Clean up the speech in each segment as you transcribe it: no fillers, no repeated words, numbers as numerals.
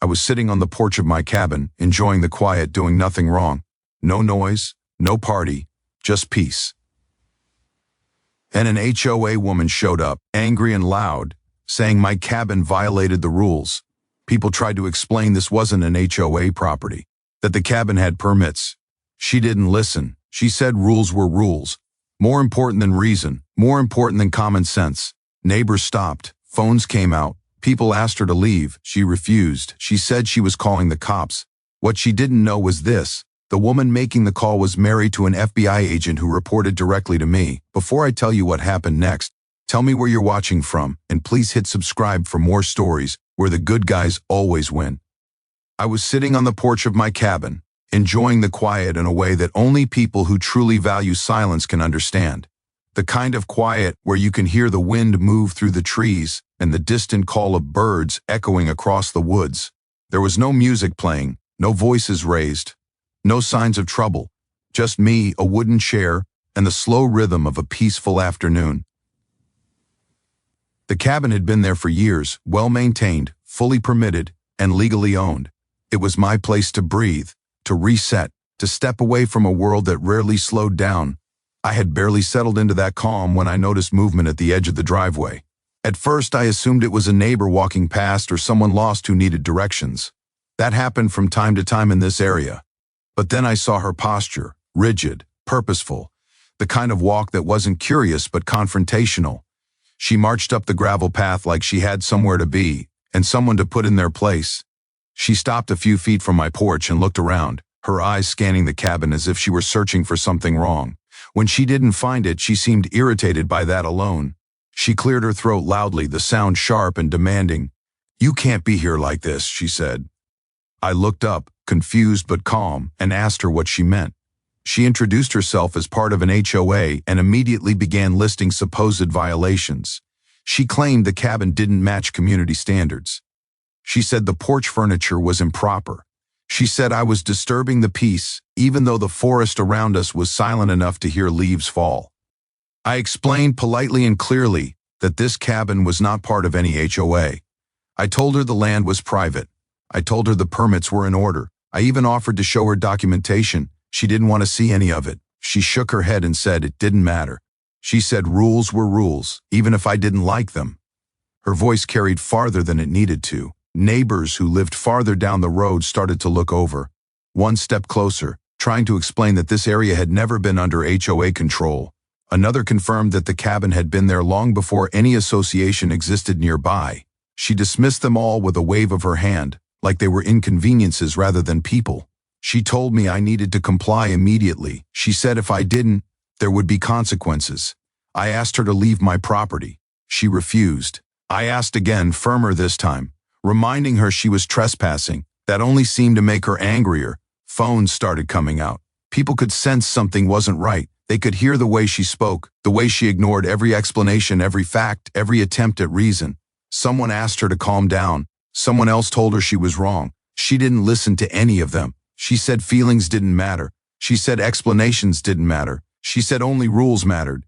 I was sitting on the porch of my cabin, enjoying the quiet, doing nothing wrong. No noise, no party, just peace. And an HOA woman showed up, angry and loud, saying my cabin violated the rules. People tried to explain this wasn't an HOA property, that the cabin had permits. She didn't listen. She said rules were rules. More important than reason, more important than common sense. Neighbors stopped, phones came out. People asked her to leave. She refused. She said she was calling the cops. What she didn't know was this. The woman making the call was married to an FBI agent who reported directly to me. Before I tell you what happened next, tell me where you're watching from, and please hit subscribe for more stories where the good guys always win. I was sitting on the porch of my cabin, enjoying the quiet in a way that only people who truly value silence can understand. The kind of quiet where you can hear the wind move through the trees and the distant call of birds echoing across the woods. There was no music playing, no voices raised, no signs of trouble, just me, a wooden chair, and the slow rhythm of a peaceful afternoon. The cabin had been there for years, well-maintained, fully permitted, and legally owned. It was my place to breathe, to reset, to step away from a world that rarely slowed down. I had barely settled into that calm when I noticed movement at the edge of the driveway. At first, I assumed it was a neighbor walking past or someone lost who needed directions. That happened from time to time in this area. But then I saw her posture, rigid, purposeful, the kind of walk that wasn't curious but confrontational. She marched up the gravel path like she had somewhere to be and someone to put in their place. She stopped a few feet from my porch and looked around, her eyes scanning the cabin as if she were searching for something wrong. When she didn't find it, she seemed irritated by that alone. She cleared her throat loudly, the sound sharp and demanding. "You can't be here like this," she said. I looked up, confused but calm, and asked her what she meant. She introduced herself as part of an HOA and immediately began listing supposed violations. She claimed the cabin didn't match community standards. She said the porch furniture was improper. She said I was disturbing the peace, even though the forest around us was silent enough to hear leaves fall. I explained politely and clearly that this cabin was not part of any HOA. I told her the land was private. I told her the permits were in order. I even offered to show her documentation. She didn't want to see any of it. She shook her head and said it didn't matter. She said rules were rules, even if I didn't like them. Her voice carried farther than it needed to. Neighbors who lived farther down the road started to look over. One stepped closer, trying to explain that this area had never been under HOA control. Another confirmed that the cabin had been there long before any association existed nearby. She dismissed them all with a wave of her hand, like they were inconveniences rather than people. She told me I needed to comply immediately. She said if I didn't, there would be consequences. I asked her to leave my property. She refused. I asked again, firmer this time, reminding her she was trespassing. That only seemed to make her angrier. Phones started coming out. People could sense something wasn't right. They could hear the way she spoke, the way she ignored every explanation, every fact, every attempt at reason. Someone asked her to calm down. Someone else told her she was wrong. She didn't listen to any of them. She said feelings didn't matter. She said explanations didn't matter. She said only rules mattered.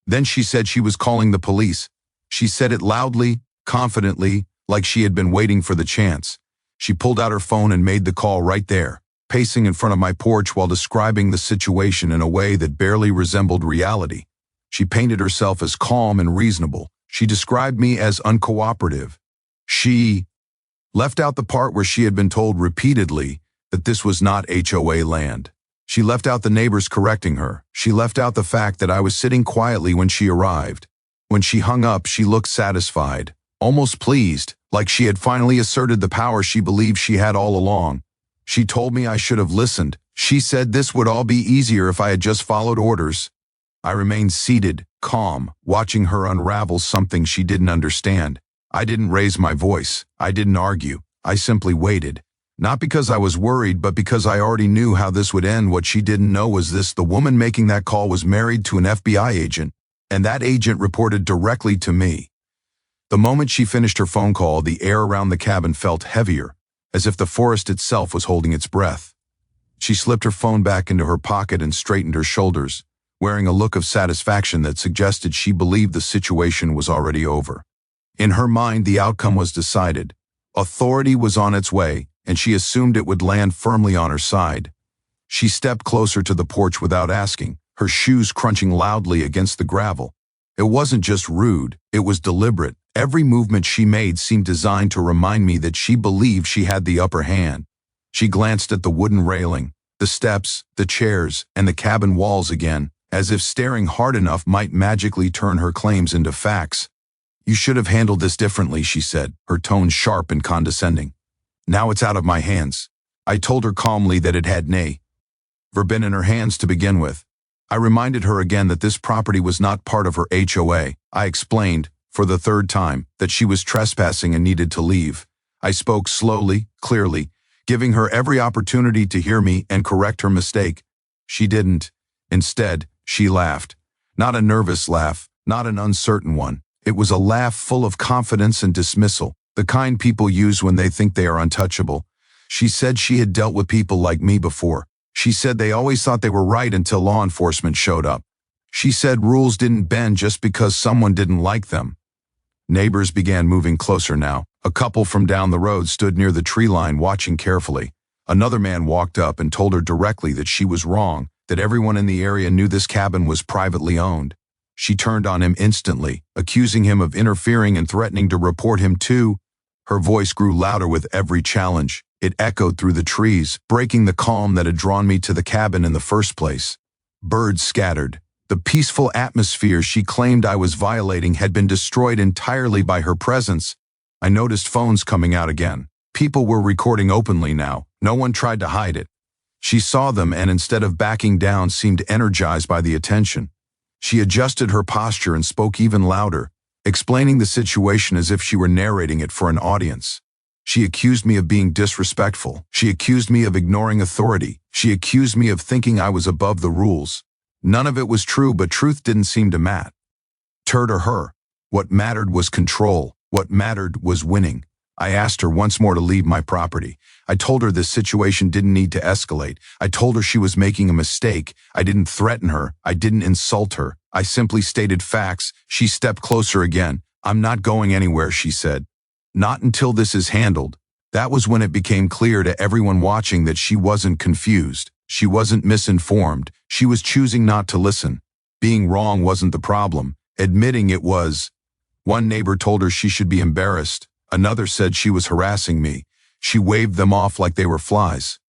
Then she said she was calling the police. She said it loudly, confidently, like she had been waiting for the chance. She pulled out her phone and made the call right there, pacing in front of my porch while describing the situation in a way that barely resembled reality. She painted herself as calm and reasonable. She described me as uncooperative. She left out the part where she had been told repeatedly that this was not HOA land. She left out the neighbors correcting her. She left out the fact that I was sitting quietly when she arrived. When she hung up, she looked satisfied, almost pleased, like she had finally asserted the power she believed she had all along. She told me I should have listened. She said this would all be easier if I had just followed orders. I remained seated, calm, watching her unravel something she didn't understand. I didn't raise my voice. I didn't argue. I simply waited. Not because I was worried, but because I already knew how this would end. What she didn't know was this: the woman making that call was married to an FBI agent, and that agent reported directly to me. The moment she finished her phone call, the air around the cabin felt heavier, as if the forest itself was holding its breath. She slipped her phone back into her pocket and straightened her shoulders, wearing a look of satisfaction that suggested she believed the situation was already over. In her mind, the outcome was decided. Authority was on its way, and she assumed it would land firmly on her side. She stepped closer to the porch without asking, her shoes crunching loudly against the gravel. It wasn't just rude, it was deliberate. Every movement she made seemed designed to remind me that she believed she had the upper hand. She glanced at the wooden railing, the steps, the chairs, and the cabin walls again, as if staring hard enough might magically turn her claims into facts. "You should have handled this differently," she said, her tone sharp and condescending. "Now it's out of my hands." I told her calmly that it had never been in her hands to begin with. I reminded her again that this property was not part of her HOA. I explained, for the third time, that she was trespassing and needed to leave. I spoke slowly, clearly, giving her every opportunity to hear me and correct her mistake. She didn't. Instead, she laughed. Not a nervous laugh, not an uncertain one. It was a laugh full of confidence and dismissal, the kind people use when they think they are untouchable. She said she had dealt with people like me before. She said they always thought they were right until law enforcement showed up. She said rules didn't bend just because someone didn't like them. Neighbors began moving closer now. A couple from down the road stood near the tree line watching carefully. Another man walked up and told her directly that she was wrong, that everyone in the area knew this cabin was privately owned. She turned on him instantly, accusing him of interfering and threatening to report him too. Her voice grew louder with every challenge. It echoed through the trees, breaking the calm that had drawn me to the cabin in the first place. Birds scattered. The peaceful atmosphere she claimed I was violating had been destroyed entirely by her presence. I noticed phones coming out again. People were recording openly now. No one tried to hide it. She saw them and instead of backing down seemed energized by the attention. She adjusted her posture and spoke even louder, explaining the situation as if she were narrating it for an audience. She accused me of being disrespectful. She accused me of ignoring authority. She accused me of thinking I was above the rules. None of it was true, but truth didn't seem to matter to her. What mattered was control. What mattered was winning. I asked her once more to leave my property. I told her this situation didn't need to escalate. I told her she was making a mistake. I didn't threaten her. I didn't insult her. I simply stated facts. She stepped closer again. "I'm not going anywhere," she said. "Not until this is handled." That was when it became clear to everyone watching that she wasn't confused. She wasn't misinformed. She was choosing not to listen. Being wrong wasn't the problem. Admitting it was. One neighbor told her she should be embarrassed. Another said she was harassing me. She waved them off like they were flies.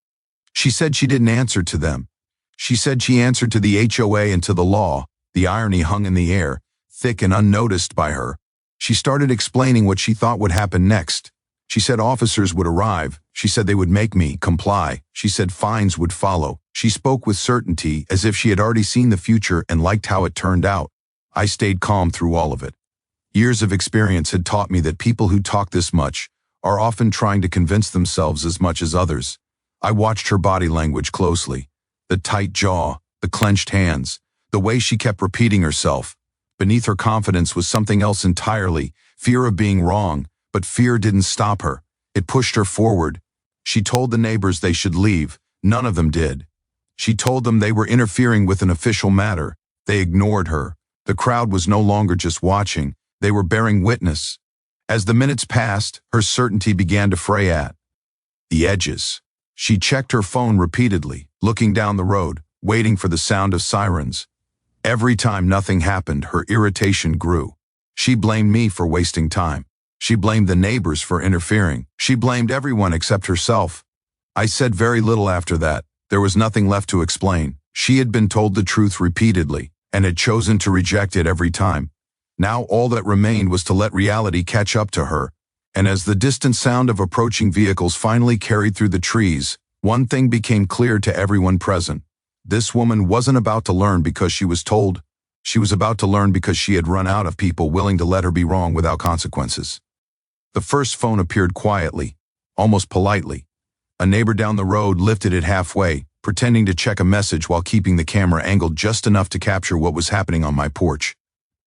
She said she didn't answer to them. She said she answered to the HOA and to the law. The irony hung in the air, thick and unnoticed by her. She started explaining what she thought would happen next. She said officers would arrive. She said they would make me comply. She said fines would follow. She spoke with certainty, as if she had already seen the future and liked how it turned out. I stayed calm through all of it. Years of experience had taught me that people who talk this much are often trying to convince themselves as much as others. I watched her body language closely. The tight jaw, the clenched hands, the way she kept repeating herself. Beneath her confidence was something else entirely, fear of being wrong, but fear didn't stop her. It pushed her forward. She told the neighbors they should leave. None of them did. She told them they were interfering with an official matter. They ignored her. The crowd was no longer just watching. They were bearing witness. As the minutes passed, her certainty began to fray at the edges. She checked her phone repeatedly, looking down the road, waiting for the sound of sirens. Every time nothing happened, her irritation grew. She blamed me for wasting time. She blamed the neighbors for interfering. She blamed everyone except herself. I said very little after that. There was nothing left to explain. She had been told the truth repeatedly, and had chosen to reject it every time. Now all that remained was to let reality catch up to her. And as the distant sound of approaching vehicles finally carried through the trees, one thing became clear to everyone present. This woman wasn't about to learn because she was told. She was about to learn because she had run out of people willing to let her be wrong without consequences. The first phone appeared quietly, almost politely. A neighbor down the road lifted it halfway, pretending to check a message while keeping the camera angled just enough to capture what was happening on my porch.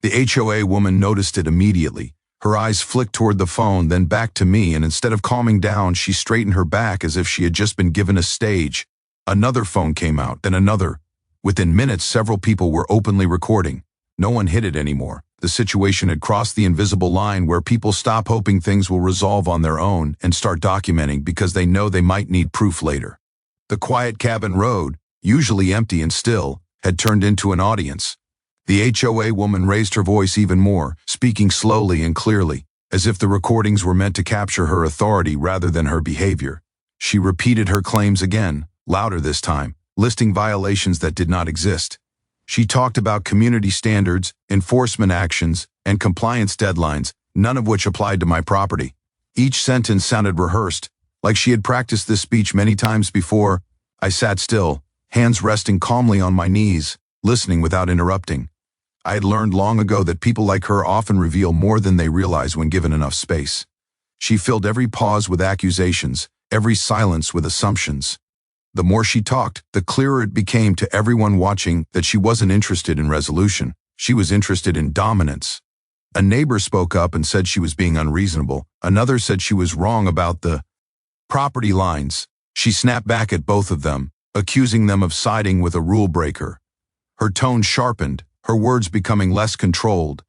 The HOA woman noticed it immediately. Her eyes flicked toward the phone, then back to me, and instead of calming down, she straightened her back as if she had just been given a stage. Another phone came out, then another. Within minutes, several people were openly recording. No one hid it anymore. The situation had crossed the invisible line where people stop hoping things will resolve on their own and start documenting because they know they might need proof later. The quiet cabin road, usually empty and still, had turned into an audience. The HOA woman raised her voice even more, speaking slowly and clearly, as if the recordings were meant to capture her authority rather than her behavior. She repeated her claims again, louder this time, listing violations that did not exist. She talked about community standards, enforcement actions, and compliance deadlines, none of which applied to my property. Each sentence sounded rehearsed, like she had practiced this speech many times before. I sat still, hands resting calmly on my knees, listening without interrupting. I had learned long ago that people like her often reveal more than they realize when given enough space. She filled every pause with accusations, every silence with assumptions. The more she talked, the clearer it became to everyone watching that she wasn't interested in resolution. She was interested in dominance. A neighbor spoke up and said she was being unreasonable. Another said she was wrong about the property lines. She snapped back at both of them, accusing them of siding with a rule breaker. Her tone sharpened, her words becoming less controlled.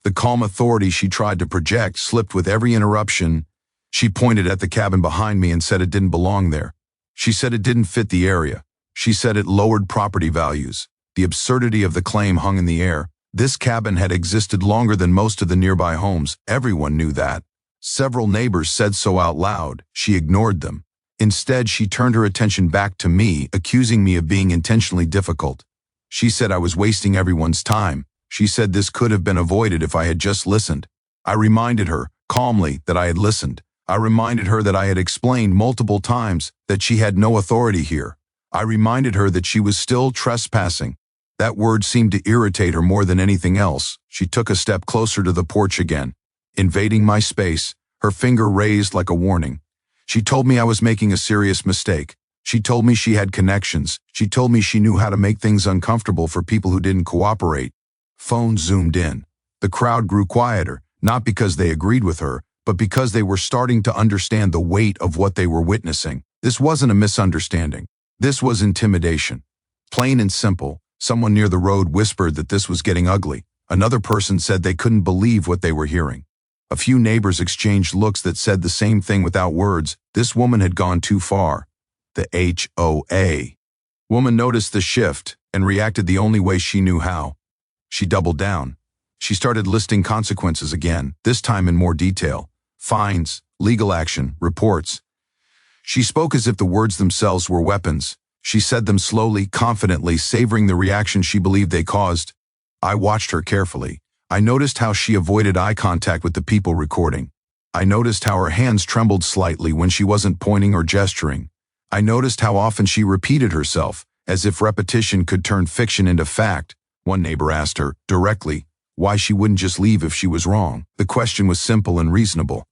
The calm authority she tried to project slipped with every interruption. She pointed at the cabin behind me and said it didn't belong there. She said it didn't fit the area. She said it lowered property values. The absurdity of the claim hung in the air. This cabin had existed longer than most of the nearby homes. Everyone knew that. Several neighbors said so out loud. She ignored them. Instead, she turned her attention back to me, accusing me of being intentionally difficult. She said I was wasting everyone's time. She said this could have been avoided if I had just listened. I reminded her, calmly, that I had listened. I reminded her that I had explained multiple times that she had no authority here. I reminded her that she was still trespassing. That word seemed to irritate her more than anything else. She took a step closer to the porch again, invading my space, her finger raised like a warning. She told me I was making a serious mistake. She told me she had connections. She told me she knew how to make things uncomfortable for people who didn't cooperate. Phones zoomed in. The crowd grew quieter, not because they agreed with her, but because they were starting to understand the weight of what they were witnessing. This wasn't a misunderstanding. This was intimidation. Plain and simple, someone near the road whispered that this was getting ugly. Another person said they couldn't believe what they were hearing. A few neighbors exchanged looks that said the same thing without words. This woman had gone too far. The HOA woman noticed the shift and reacted the only way she knew how. She doubled down. She started listing consequences again, this time in more detail. Fines, legal action, reports. She spoke as if the words themselves were weapons. She said them slowly, confidently, savoring the reaction she believed they caused. I watched her carefully. I noticed how she avoided eye contact with the people recording. I noticed how her hands trembled slightly when she wasn't pointing or gesturing. I noticed how often she repeated herself, as if repetition could turn fiction into fact. One neighbor asked her, directly, why she wouldn't just leave if she was wrong. The question was simple and reasonable.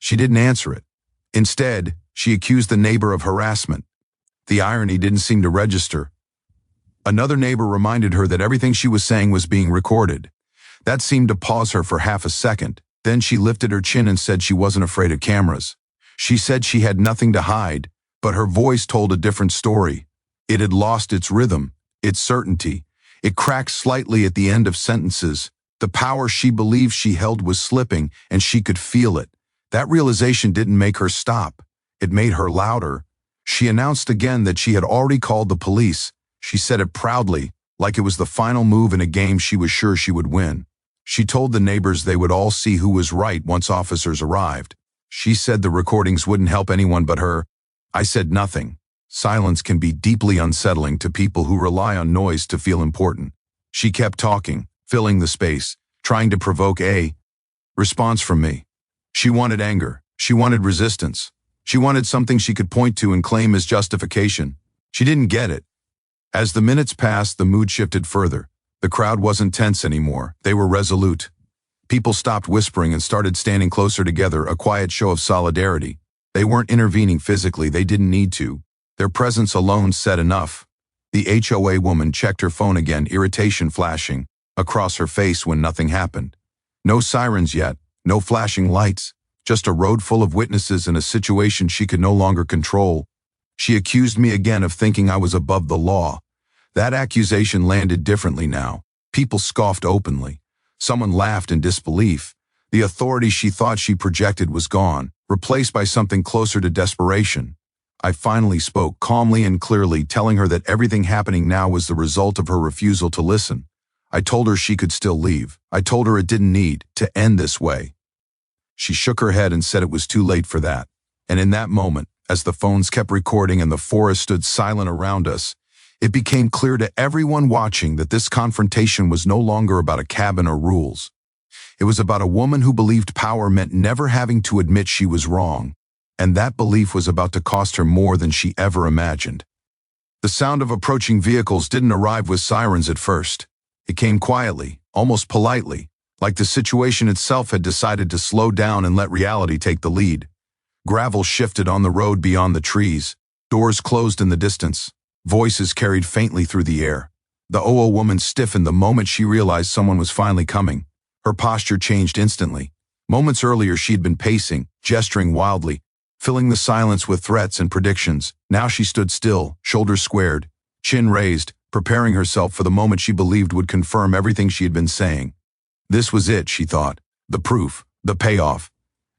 She didn't answer it. Instead, she accused the neighbor of harassment. The irony didn't seem to register. Another neighbor reminded her that everything she was saying was being recorded. That seemed to pause her for half a second. Then she lifted her chin and said she wasn't afraid of cameras. She said she had nothing to hide, but her voice told a different story. It had lost its rhythm, its certainty. It cracked slightly at the end of sentences. The power she believed she held was slipping, and she could feel it. That realization didn't make her stop. It made her louder. She announced again that she had already called the police. She said it proudly, like it was the final move in a game she was sure she would win. She told the neighbors they would all see who was right once officers arrived. She said the recordings wouldn't help anyone but her. I said nothing. Silence can be deeply unsettling to people who rely on noise to feel important. She kept talking, filling the space, trying to provoke a response from me. She wanted anger. She wanted resistance. She wanted something she could point to and claim as justification. She didn't get it. As the minutes passed, the mood shifted further. The crowd wasn't tense anymore. They were resolute. People stopped whispering and started standing closer together, a quiet show of solidarity. They weren't intervening physically. They didn't need to. Their presence alone said enough. The HOA woman checked her phone again, irritation flashing across her face when nothing happened. No sirens yet, no flashing lights, just a road full of witnesses in a situation she could no longer control. She accused me again of thinking I was above the law. That accusation landed differently now. People scoffed openly. Someone laughed in disbelief. The authority she thought she projected was gone, replaced by something closer to desperation. I finally spoke calmly and clearly, telling her that everything happening now was the result of her refusal to listen. I told her she could still leave. I told her it didn't need to end this way. She shook her head and said it was too late for that. And in that moment, as the phones kept recording and the forest stood silent around us, it became clear to everyone watching that this confrontation was no longer about a cabin or rules. It was about a woman who believed power meant never having to admit she was wrong, and that belief was about to cost her more than she ever imagined. The sound of approaching vehicles didn't arrive with sirens at first. It came quietly, almost politely, like the situation itself had decided to slow down and let reality take the lead. Gravel shifted on the road beyond the trees. Doors closed in the distance. Voices carried faintly through the air. The HOA woman stiffened the moment she realized someone was finally coming. Her posture changed instantly. Moments earlier she'd been pacing, gesturing wildly, filling the silence with threats and predictions. Now she stood still, shoulders squared, chin raised, preparing herself for the moment she believed would confirm everything she had been saying. This was it, she thought. The proof, the payoff,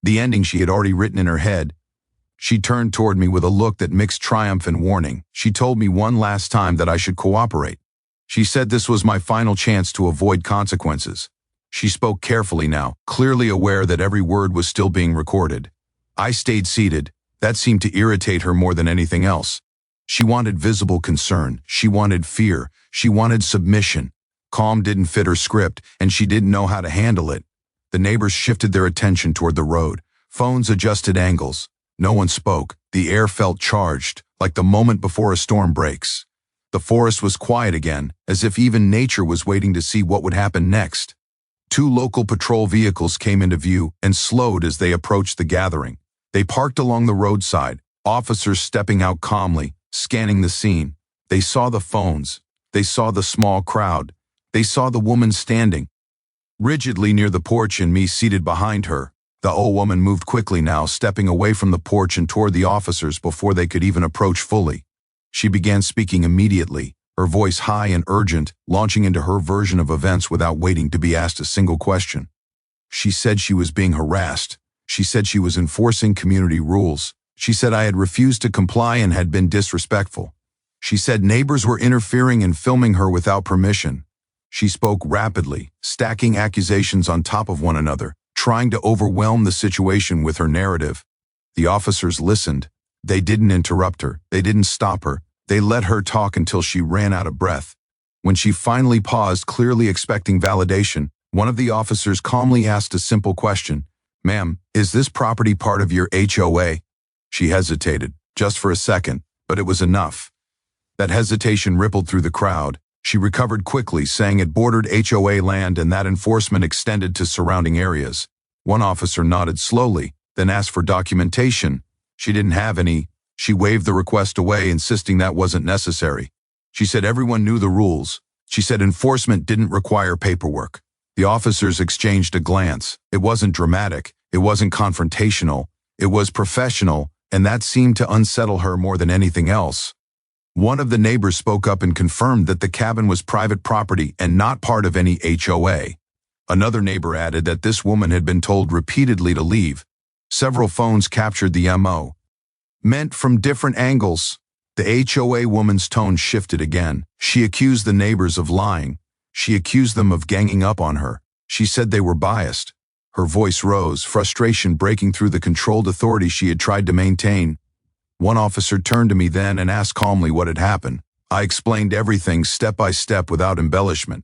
the ending she had already written in her head. She turned toward me with a look that mixed triumph and warning. She told me one last time that I should cooperate. She said this was my final chance to avoid consequences. She spoke carefully now, clearly aware that every word was still being recorded. I stayed seated. That seemed to irritate her more than anything else. She wanted visible concern. She wanted fear. She wanted submission. Calm didn't fit her script, and she didn't know how to handle it. The neighbors shifted their attention toward the road. Phones adjusted angles. No one spoke. The air felt charged, like the moment before a storm breaks. The forest was quiet again, as if even nature was waiting to see what would happen next. 2 local patrol vehicles came into view and slowed as they approached the gathering. They parked along the roadside, officers stepping out calmly, scanning the scene. They saw the phones. They saw the small crowd. They saw the woman standing rigidly near the porch and me seated behind her. The old woman moved quickly now, stepping away from the porch and toward the officers before they could even approach fully. She began speaking immediately, her voice high and urgent, launching into her version of events without waiting to be asked a single question. She said she was being harassed. She said she was enforcing community rules. She said I had refused to comply and had been disrespectful. She said neighbors were interfering and filming her without permission. She spoke rapidly, stacking accusations on top of one another, trying to overwhelm the situation with her narrative. The officers listened. They didn't interrupt her. They didn't stop her. They let her talk until she ran out of breath. When she finally paused, clearly expecting validation, one of the officers calmly asked a simple question. "Ma'am, is this property part of your HOA?" She hesitated, just for a second, but it was enough. That hesitation rippled through the crowd. She recovered quickly, saying it bordered HOA land and that enforcement extended to surrounding areas. One officer nodded slowly, then asked for documentation. She didn't have any. She waved the request away, insisting that wasn't necessary. She said everyone knew the rules. She said enforcement didn't require paperwork. The officers exchanged a glance. It wasn't dramatic. It wasn't confrontational. It was professional, and that seemed to unsettle her more than anything else. One of the neighbors spoke up and confirmed that the cabin was private property and not part of any HOA. Another neighbor added that this woman had been told repeatedly to leave. Several phones captured the MO. Meant from different angles. The HOA woman's tone shifted again. She accused the neighbors of lying. She accused them of ganging up on her. She said they were biased. Her voice rose, frustration breaking through the controlled authority she had tried to maintain. One officer turned to me then and asked calmly what had happened. I explained everything step by step without embellishment.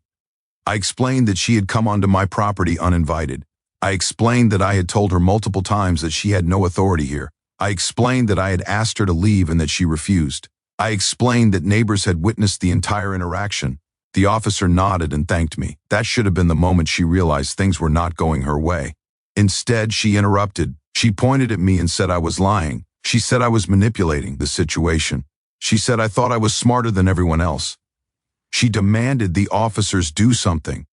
I explained that she had come onto my property uninvited. I explained that I had told her multiple times that she had no authority here. I explained that I had asked her to leave and that she refused. I explained that neighbors had witnessed the entire interaction. The officer nodded and thanked me. That should have been the moment she realized things were not going her way. Instead, she interrupted. She pointed at me and said I was lying. She said I was manipulating the situation. She said I thought I was smarter than everyone else. She demanded the officers do something.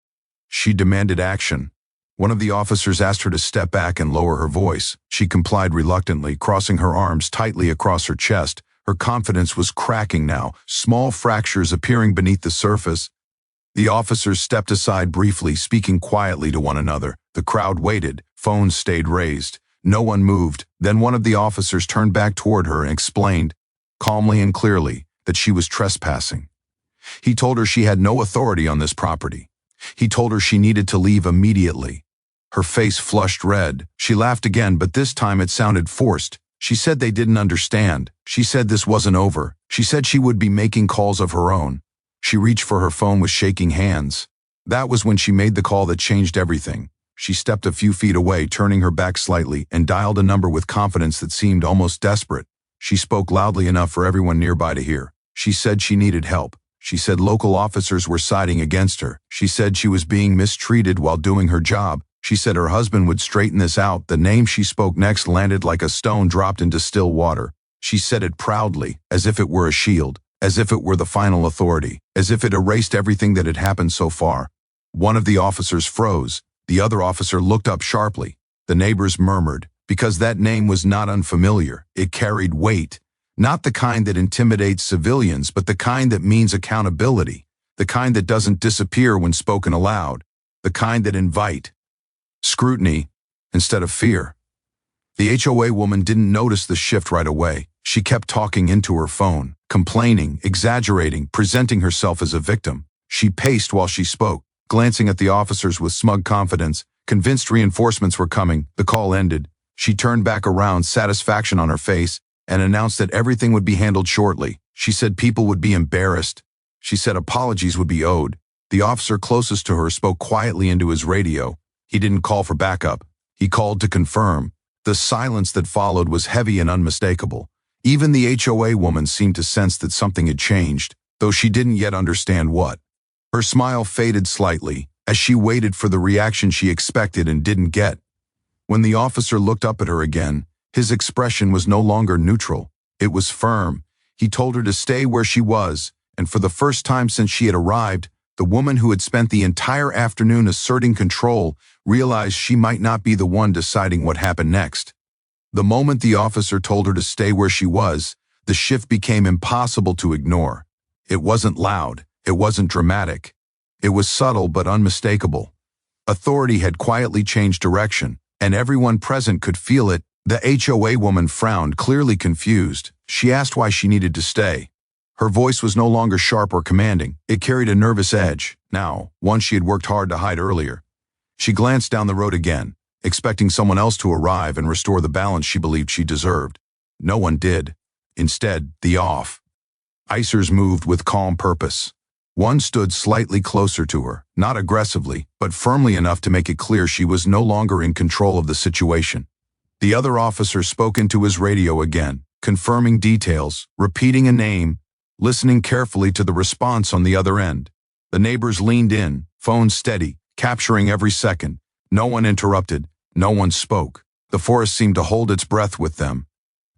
She demanded action. One of the officers asked her to step back and lower her voice. She complied reluctantly, crossing her arms tightly across her chest. Her confidence was cracking now, small fractures appearing beneath the surface. The officers stepped aside briefly, speaking quietly to one another. The crowd waited. Phones stayed raised. No one moved. Then one of the officers turned back toward her and explained, calmly and clearly, that she was trespassing. He told her she had no authority on this property. He told her she needed to leave immediately. Her face flushed red. She laughed again, but this time it sounded forced. She said they didn't understand. She said this wasn't over. She said she would be making calls of her own. She reached for her phone with shaking hands. That was when she made the call that changed everything. She stepped a few feet away, turning her back slightly, and dialed a number with confidence that seemed almost desperate. She spoke loudly enough for everyone nearby to hear. She said she needed help. She said local officers were siding against her. She said she was being mistreated while doing her job. She said her husband would straighten this out. The name she spoke next landed like a stone dropped into still water. She said it proudly, as if it were a shield, as if it were the final authority, as if it erased everything that had happened so far. One of the officers froze. The other officer looked up sharply. The neighbors murmured, because that name was not unfamiliar. It carried weight. Not the kind that intimidates civilians, but the kind that means accountability. The kind that doesn't disappear when spoken aloud. The kind that invite scrutiny instead of fear. The HOA woman didn't notice the shift right away. She kept talking into her phone, complaining, exaggerating, presenting herself as a victim. She paced while she spoke, glancing at the officers with smug confidence, convinced reinforcements were coming. The call ended. She turned back around, satisfaction on her face, and announced that everything would be handled shortly. She said people would be embarrassed. She said apologies would be owed. The officer closest to her spoke quietly into his radio. He didn't call for backup. He called to confirm. The silence that followed was heavy and unmistakable. Even the HOA woman seemed to sense that something had changed, though she didn't yet understand what. Her smile faded slightly as she waited for the reaction she expected and didn't get. When the officer looked up at her again, his expression was no longer neutral. It was firm. He told her to stay where she was, and for the first time since she had arrived, the woman who had spent the entire afternoon asserting control realized she might not be the one deciding what happened next. The moment the officer told her to stay where she was, the shift became impossible to ignore. It wasn't loud. It wasn't dramatic. It was subtle but unmistakable. Authority had quietly changed direction, and everyone present could feel it. The HOA woman frowned, clearly confused. She asked why she needed to stay. Her voice was no longer sharp or commanding. It carried a nervous edge, now, one she had worked hard to hide earlier. She glanced down the road again, expecting someone else to arrive and restore the balance she believed she deserved. No one did. Instead, the icers moved with calm purpose. One stood slightly closer to her, not aggressively, but firmly enough to make it clear she was no longer in control of the situation. The other officer spoke into his radio again, confirming details, repeating a name, listening carefully to the response on the other end. The neighbors leaned in, phones steady, capturing every second. No one interrupted, no one spoke. The forest seemed to hold its breath with them.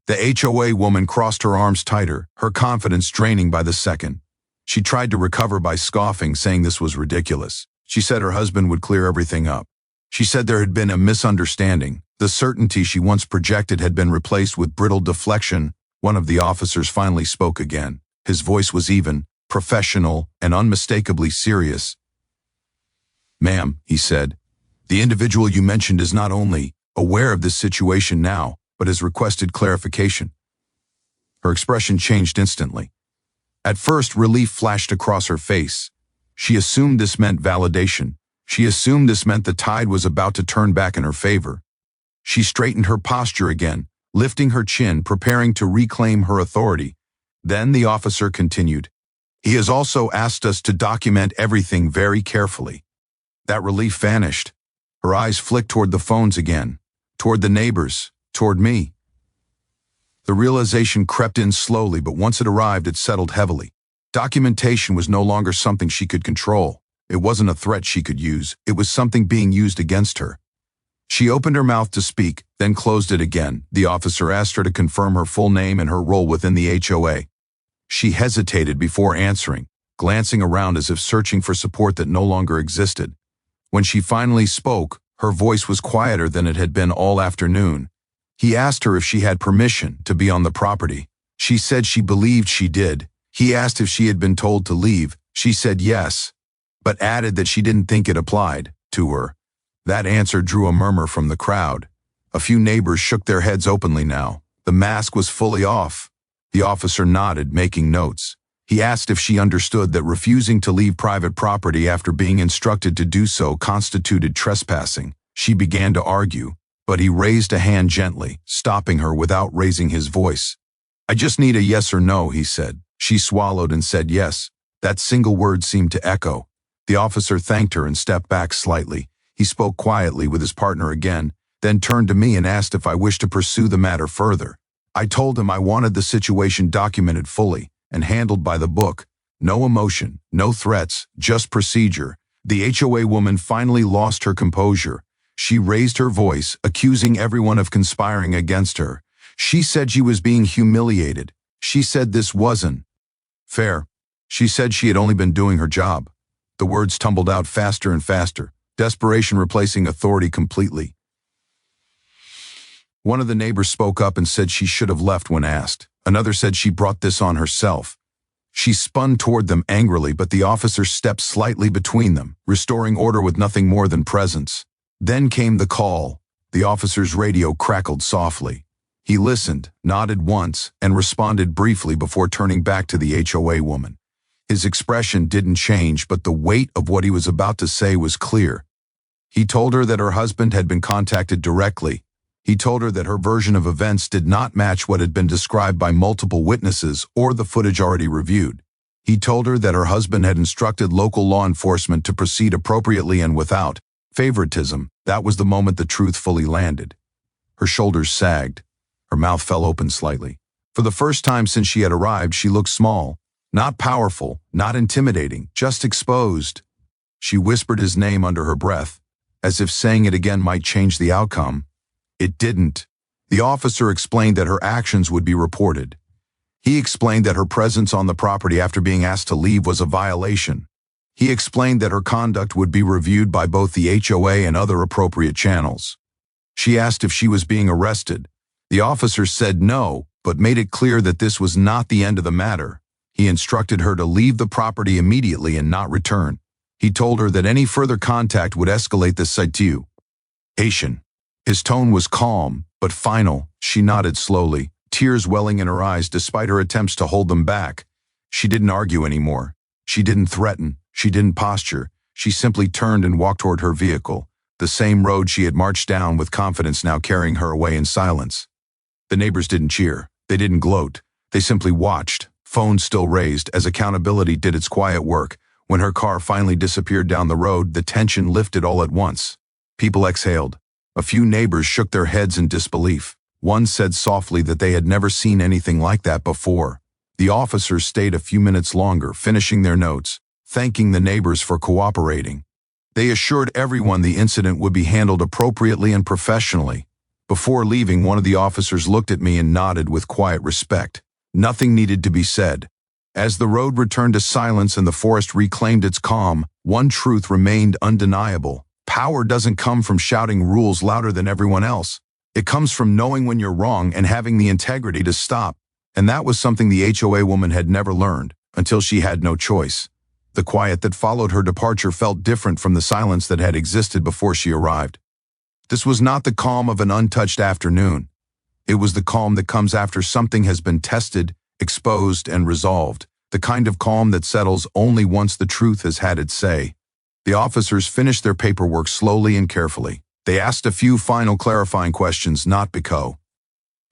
The HOA woman crossed her arms tighter, her confidence draining by the second. She tried to recover by scoffing, saying this was ridiculous. She said her husband would clear everything up. She said there had been a misunderstanding. The certainty she once projected had been replaced with brittle deflection. One of the officers finally spoke again. His voice was even, professional, and unmistakably serious. "Ma'am," he said, "the individual you mentioned is not only aware of this situation now, but has requested clarification." Her expression changed instantly. At first, relief flashed across her face. She assumed this meant validation. She assumed this meant the tide was about to turn back in her favor. She straightened her posture again, lifting her chin, preparing to reclaim her authority. Then the officer continued, "He has also asked us to document everything very carefully." That relief vanished. Her eyes flicked toward the phones again, toward the neighbors, toward me. The realization crept in slowly, but once it arrived, it settled heavily. Documentation was no longer something she could control. It wasn't a threat she could use. It was something being used against her. She opened her mouth to speak, then closed it again. The officer asked her to confirm her full name and her role within the HOA. She hesitated before answering, glancing around as if searching for support that no longer existed. When she finally spoke, her voice was quieter than it had been all afternoon. He asked her if she had permission to be on the property. She said she believed she did. He asked if she had been told to leave. She said yes. but added that she didn't think it applied to her. That answer drew a murmur from the crowd. A few neighbors shook their heads openly now. The mask was fully off. The officer nodded, making notes. He asked if she understood that refusing to leave private property after being instructed to do so constituted trespassing. She began to argue, but he raised a hand gently, stopping her without raising his voice. "I just need a yes or no," he said. She swallowed and said yes. That single word seemed to echo. The officer thanked her and stepped back slightly. He spoke quietly with his partner again, then turned to me and asked if I wished to pursue the matter further. I told him I wanted the situation documented fully and handled by the book. No emotion, no threats, just procedure. The HOA woman finally lost her composure. She raised her voice, accusing everyone of conspiring against her. She said she was being humiliated. She said this wasn't fair. She said she had only been doing her job. The words tumbled out faster and faster, desperation replacing authority completely. One of the neighbors spoke up and said she should have left when asked. Another said she brought this on herself. She spun toward them angrily, but the officer stepped slightly between them, restoring order with nothing more than presence. Then came the call. The officer's radio crackled softly. He listened, nodded once, and responded briefly before turning back to the HOA woman. His expression didn't change, but the weight of what he was about to say was clear. He told her that her husband had been contacted directly. He told her that her version of events did not match what had been described by multiple witnesses or the footage already reviewed. He told her that her husband had instructed local law enforcement to proceed appropriately and without favoritism. That was the moment the truth fully landed. Her shoulders sagged. Her mouth fell open slightly. For the first time since she had arrived, she looked small, not powerful, not intimidating, just exposed. She whispered his name under her breath, as if saying it again might change the outcome. It didn't. The officer explained that her actions would be reported. He explained that her presence on the property after being asked to leave was a violation. He explained that her conduct would be reviewed by both the HOA and other appropriate channels. She asked if she was being arrested. The officer said no, but made it clear that this was not the end of the matter. He instructed her to leave the property immediately and not return. He told her that any further contact would escalate the situation. His tone was calm, but final. She nodded slowly, tears welling in her eyes despite her attempts to hold them back. She didn't argue anymore. She didn't threaten. She didn't posture. She simply turned and walked toward her vehicle, the same road she had marched down with confidence now carrying her away in silence. The neighbors didn't cheer. They didn't gloat. They simply watched, phones still raised, as accountability did its quiet work. When her car finally disappeared down the road, the tension lifted all at once. People exhaled. A few neighbors shook their heads in disbelief. One said softly that they had never seen anything like that before. The officers stayed a few minutes longer, finishing their notes, thanking the neighbors for cooperating. They assured everyone the incident would be handled appropriately and professionally. Before leaving, one of the officers looked at me and nodded with quiet respect. Nothing needed to be said. As the road returned to silence and the forest reclaimed its calm, one truth remained undeniable. Power doesn't come from shouting rules louder than everyone else. It comes from knowing when you're wrong and having the integrity to stop. And that was something the HOA woman had never learned, until she had no choice. The quiet that followed her departure felt different from the silence that had existed before she arrived. This was not the calm of an untouched afternoon. It was the calm that comes after something has been tested, exposed, and resolved. The kind of calm that settles only once the truth has had its say. The officers finished their paperwork slowly and carefully. They asked a few final clarifying questions, not because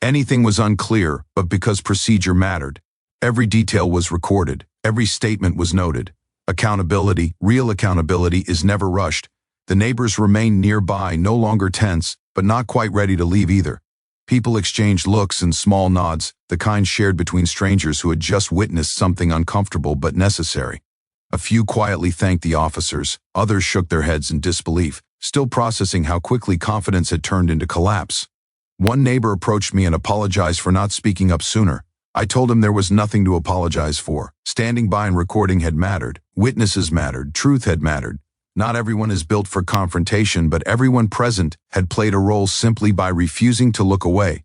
anything was unclear, but because procedure mattered. Every detail was recorded. Every statement was noted. Accountability, real accountability, is never rushed. The neighbors remained nearby, no longer tense, but not quite ready to leave either. People exchanged looks and small nods, the kind shared between strangers who had just witnessed something uncomfortable but necessary. A few quietly thanked the officers. Others shook their heads in disbelief, still processing how quickly confidence had turned into collapse. One neighbor approached me and apologized for not speaking up sooner. I told him there was nothing to apologize for. Standing by and recording had mattered. Witnesses mattered. Truth had mattered. Not everyone is built for confrontation, but everyone present had played a role simply by refusing to look away.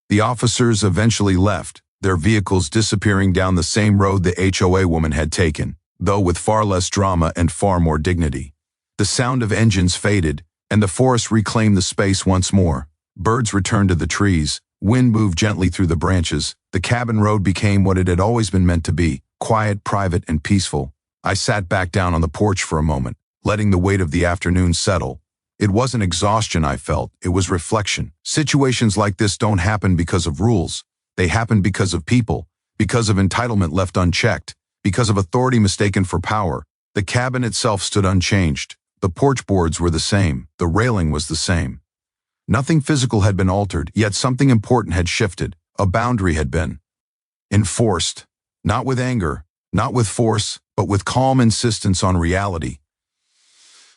The officers eventually left, their vehicles disappearing down the same road the HOA woman had taken. though with far less drama and far more dignity. The sound of engines faded, and the forest reclaimed the space once more. Birds returned to the trees, wind moved gently through the branches. The cabin road became what it had always been meant to be, quiet, private, and peaceful. I sat back down on the porch for a moment, letting the weight of the afternoon settle. It wasn't exhaustion I felt, it was reflection. Situations like this don't happen because of rules. They happen because of people, because of entitlement left unchecked, because of authority mistaken for power. The cabin itself stood unchanged. The porch boards were the same. The railing was the same. Nothing physical had been altered, yet something important had shifted. A boundary had been enforced, not with anger, not with force, but with calm insistence on reality.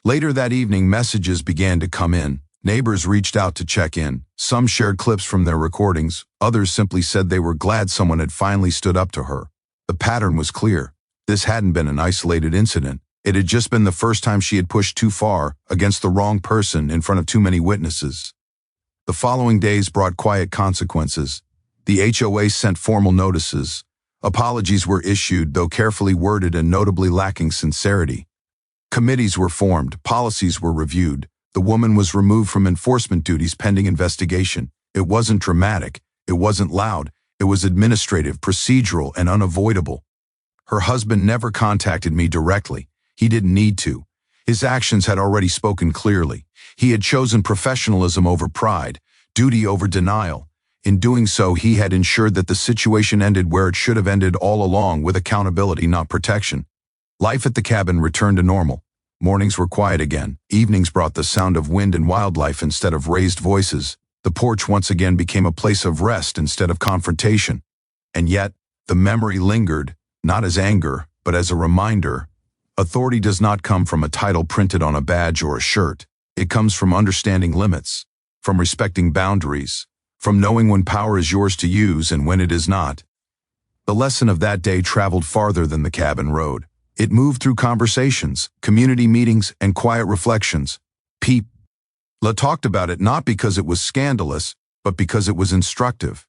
Later that evening, messages began to come in. Neighbors reached out to check in. Some shared clips from their recordings. Others simply said they were glad someone had finally stood up to her. The pattern was clear. This hadn't been an isolated incident. It had just been the first time she had pushed too far, against the wrong person, in front of too many witnesses. The following days brought quiet consequences. The HOA sent formal notices. Apologies were issued, though carefully worded and notably lacking sincerity. Committees were formed, policies were reviewed. The woman was removed from enforcement duties pending investigation. It wasn't dramatic, it wasn't loud, it was administrative, procedural, and unavoidable. Her husband never contacted me directly. He didn't need to. His actions had already spoken clearly. He had chosen professionalism over pride, duty over denial. In doing so, he had ensured that the situation ended where it should have ended all along, with accountability, not protection. Life at the cabin returned to normal. Mornings were quiet again. Evenings brought the sound of wind and wildlife instead of raised voices. The porch once again became a place of rest instead of confrontation. And yet, the memory lingered, not as anger, but as a reminder. Authority does not come from a title printed on a badge or a shirt. It comes from understanding limits, from respecting boundaries, from knowing when power is yours to use and when it is not. The lesson of that day traveled farther than the cabin road. It moved through conversations, community meetings, and quiet reflections. People talked about it not because it was scandalous, but because it was instructive.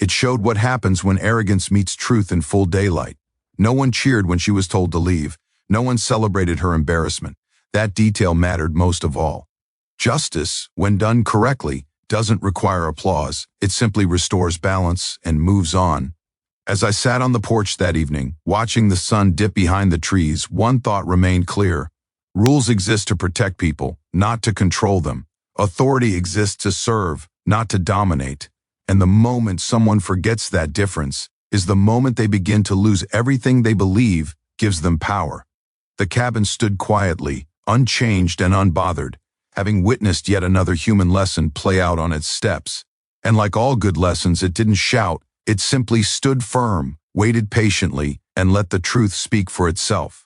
It showed what happens when arrogance meets truth in full daylight. No one cheered when she was told to leave. No one celebrated her embarrassment. That detail mattered most of all. Justice, when done correctly, doesn't require applause. It simply restores balance and moves on. As I sat on the porch that evening, watching the sun dip behind the trees, one thought remained clear. Rules exist to protect people, not to control them. Authority exists to serve, not to dominate. And the moment someone forgets that difference is the moment they begin to lose everything they believe gives them power. The cabin stood quietly, unchanged and unbothered, having witnessed yet another human lesson play out on its steps. And like all good lessons, it didn't shout. It simply stood firm, waited patiently, and let the truth speak for itself.